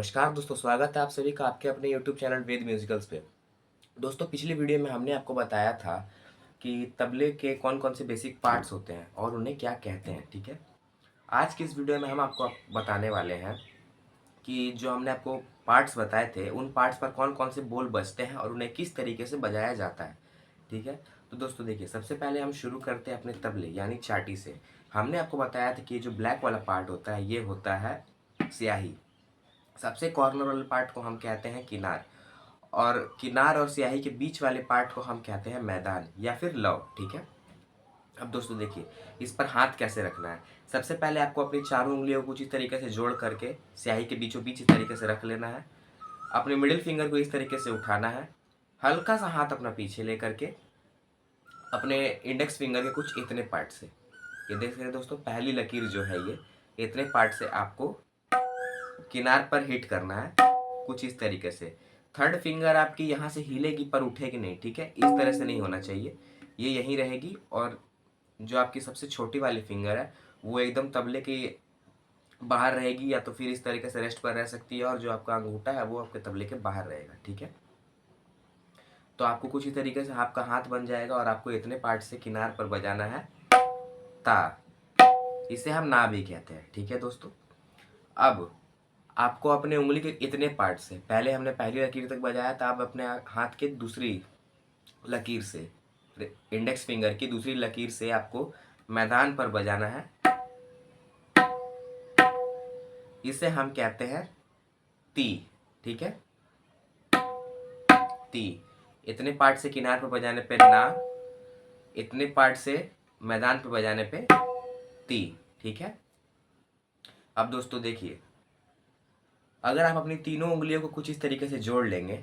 नमस्कार दोस्तों, स्वागत है आप सभी का आपके अपने यूट्यूब चैनल वेद म्यूजिकल्स पे। दोस्तों, पिछली वीडियो में हमने आपको बताया था कि तबले के कौन-कौन से बेसिक पार्ट्स होते हैं और उन्हें क्या कहते हैं, ठीक है? आज की इस वीडियो में हम आपको बताने वाले हैं कि जो हमने आपको पार्ट्स बताए थे, उन पार्ट्स पर कौन-कौन से बोल बजते हैं और उन्हें किस तरीके से बजाया जाता है, ठीक है? तो दोस्तों देखिए, सबसे पहले हम शुरू करते हैं अपने तबले यानी चाटी से। हमने आपको बताया था कि ये जो ब्लैक वाला पार्ट होता है, ये होता है स्याही। सबसे कॉर्नर वाले पार्ट को हम कहते हैं किनार, और किनार और स्याही के बीच वाले पार्ट को हम कहते हैं मैदान या फिर लव, ठीक है? अब दोस्तों देखिए, इस पर हाथ कैसे रखना है। सबसे पहले आपको अपनी चारों उंगलियों को इस तरीके से जोड़ करके स्याही के बीचों बीच इस तरीके से रख लेना है। अपने मिडिल फिंगर को इस तरीके से उठाना है। हल्का सा हाथ अपना पीछे ले करके अपने इंडेक्स फिंगर के कुछ इतने पार्ट से, ये देख सकते हैं दोस्तों, पहली लकीर जो है ये इतने पार्ट से आपको किनार पर हिट करना है कुछ इस तरीके से। थर्ड फिंगर आपकी यहाँ से हिलेगी पर उठेगी नहीं, ठीक है? इस तरह से नहीं होना चाहिए, ये यहीं रहेगी। और जो आपकी सबसे छोटी वाली फिंगर है वो एकदम तबले के बाहर रहेगी, या तो फिर इस तरीके से रेस्ट पर रह सकती है, और जो आपका अंगूठा है वो आपके तबले के बाहर रहेगा, ठीक है? तो आपको कुछ इस तरीके से आपका हाथ बन जाएगा और आपको इतने पार्ट से किनार पर बजाना है ता। इसे हम ना भी कहते हैं, ठीक है दोस्तों? अब आपको अपने उंगली के इतने पार्ट से, पहले हमने पहली लकीर तक बजाया था, अब अपने हाथ के दूसरी लकीर से, इंडेक्स फिंगर की दूसरी लकीर से आपको मैदान पर बजाना है। इसे हम कहते हैं ती, ठीक है? ती। इतने पार्ट से किनार पर बजाने पे ना, इतने पार्ट से मैदान पर बजाने पे ती, ठीक है? अब दोस्तों देखिए, अगर आप अपनी तीनों उंगलियों को कुछ इस तरीके से जोड़ लेंगे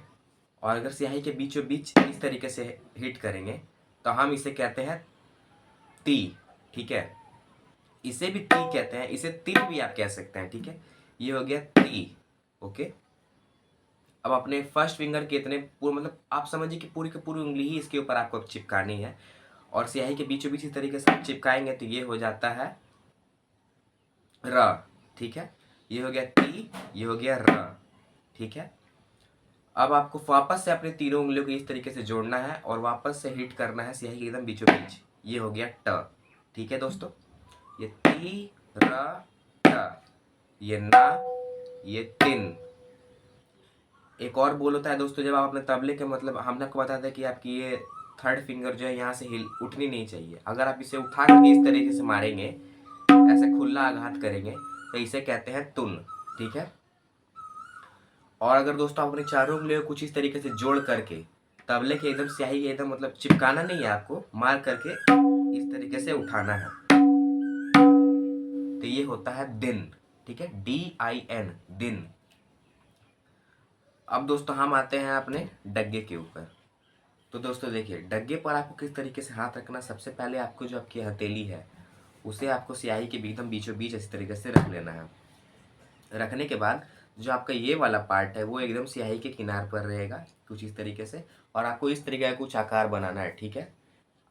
और अगर स्याही के बीचों बीच इस तरीके से हिट करेंगे तो हम इसे कहते हैं ती, ठीक है? इसे भी ती कहते हैं, इसे तिल भी आप कह सकते हैं, ठीक है? ये हो गया ती, ओके? अब अपने फर्स्ट फिंगर के इतने पूरे, मतलब आप समझिए कि पूरी की पूरी उंगली ही इसके ऊपर आपको चिपकानी है, और स्याही के बीचों बीच इस तरीके से आप चिपकाएंगे तो ये हो जाता है र, ठीक है? ये हो गया ती, ये हो गया र, ठीक है? अब आपको वापस से अपनी तीनों उंगलियों को इस तरीके से जोड़ना है और वापस से हिट करना है स्याही के एकदम बीचों बीच। ये हो गया ट, ठीक है दोस्तों? ये ती र ट, ये ना, ये तिन। एक और बोल होता है दोस्तों, जब आप अपने तबले के, मतलब हमने आपको बताया था कि आपकी ये थर्ड फिंगर जो है यहाँ से हिल उठनी नहीं चाहिए। अगर आप इसे उठा करके इस तरीके से मारेंगे, ऐसे खुला आघात करेंगे, तो इसे कहते हैं तुन, ठीक है? और अगर दोस्तों आप अपने चारों उंगलियों को कुछ इस तरीके से जोड़ करके तबले के एकदम स्याही के एकदम, मतलब चिपकाना नहीं है, आपको मार करके इस तरीके से उठाना है, तो ये होता है दिन, ठीक है? DIN, दिन। अब दोस्तों हम आते हैं अपने डग्गे के ऊपर। तो दोस्तों देखिए, डग्गे पर आपको किस तरीके से हाथ रखना। सबसे पहले आपको जो आपकी हथेली है उसे आपको स्याही के एकदम बीचों बीच इस तरीके से रख लेना है। रखने के बाद जो आपका ये वाला पार्ट है वो एकदम स्याही के किनार पर रहेगा कुछ इस तरीके से, और आपको इस तरीके का कुछ आकार बनाना है, ठीक है?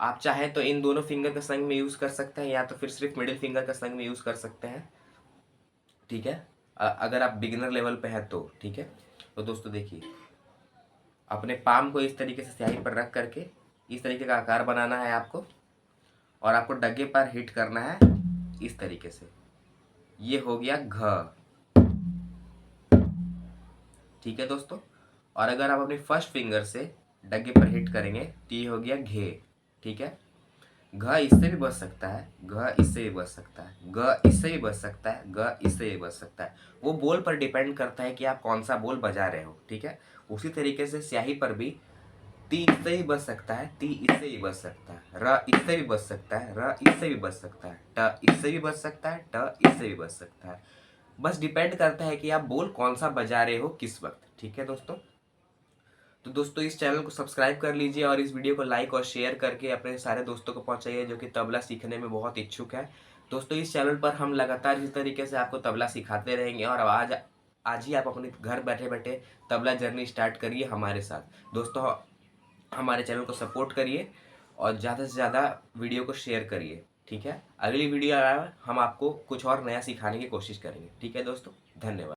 आप चाहे तो इन दोनों फिंगर का संग में यूज़ कर सकते हैं, या तो फिर सिर्फ मिडिल फिंगर का संग में यूज़ कर सकते हैं, ठीक है? अगर आप बिगिनर लेवल पे हैं तो, ठीक है? तो दोस्तों देखिए, अपने पाम को इस तरीके से स्याही पर रख करके इस तरीके का आकार बनाना है आपको, और आपको डग्गे पर हिट करना है इस तरीके से। ये हो गया घ, ठीक है दोस्तों? और अगर आप अपनी फर्स्ट फिंगर से डग्गे पर हिट करेंगे तो ये हो गया घे, ठीक है? घ इससे भी बच सकता है, घ इससे भी बच सकता है, ग इससे भी बच सकता है, ग इससे भी बच सकता है। वो बोल पर डिपेंड करता है कि आप कौन सा बोल बजा रहे हो, ठीक है? उसी तरीके से स्याही पर भी ती इससे भी बच सकता है, ती इससे भी बच सकता है, र इससे भी बच सकता है, र इससे भी बच सकता है, ट इससे भी बच सकता है, ट इससे भी बच सकता है। बस डिपेंड करता है कि आप बोल कौन सा बजा रहे हो किस वक्त, ठीक है दोस्तों? तो दोस्तों इस चैनल को सब्सक्राइब कर लीजिए और इस वीडियो को लाइक और शेयर करके अपने सारे दोस्तों को पहुंचाइए जो कि तबला सीखने में बहुत इच्छुक है। दोस्तों इस चैनल पर हम लगातार इस तरीके से आपको तबला सिखाते रहेंगे, और अब आज ही आप अपने घर बैठे बैठे तबला जर्नी स्टार्ट करिए हमारे साथ। दोस्तों हमारे चैनल को सपोर्ट करिए और ज़्यादा से ज़्यादा वीडियो को शेयर करिए, ठीक है? अगली वीडियो आए हम आपको कुछ और नया सिखाने की कोशिश करेंगे, ठीक है दोस्तों? धन्यवाद।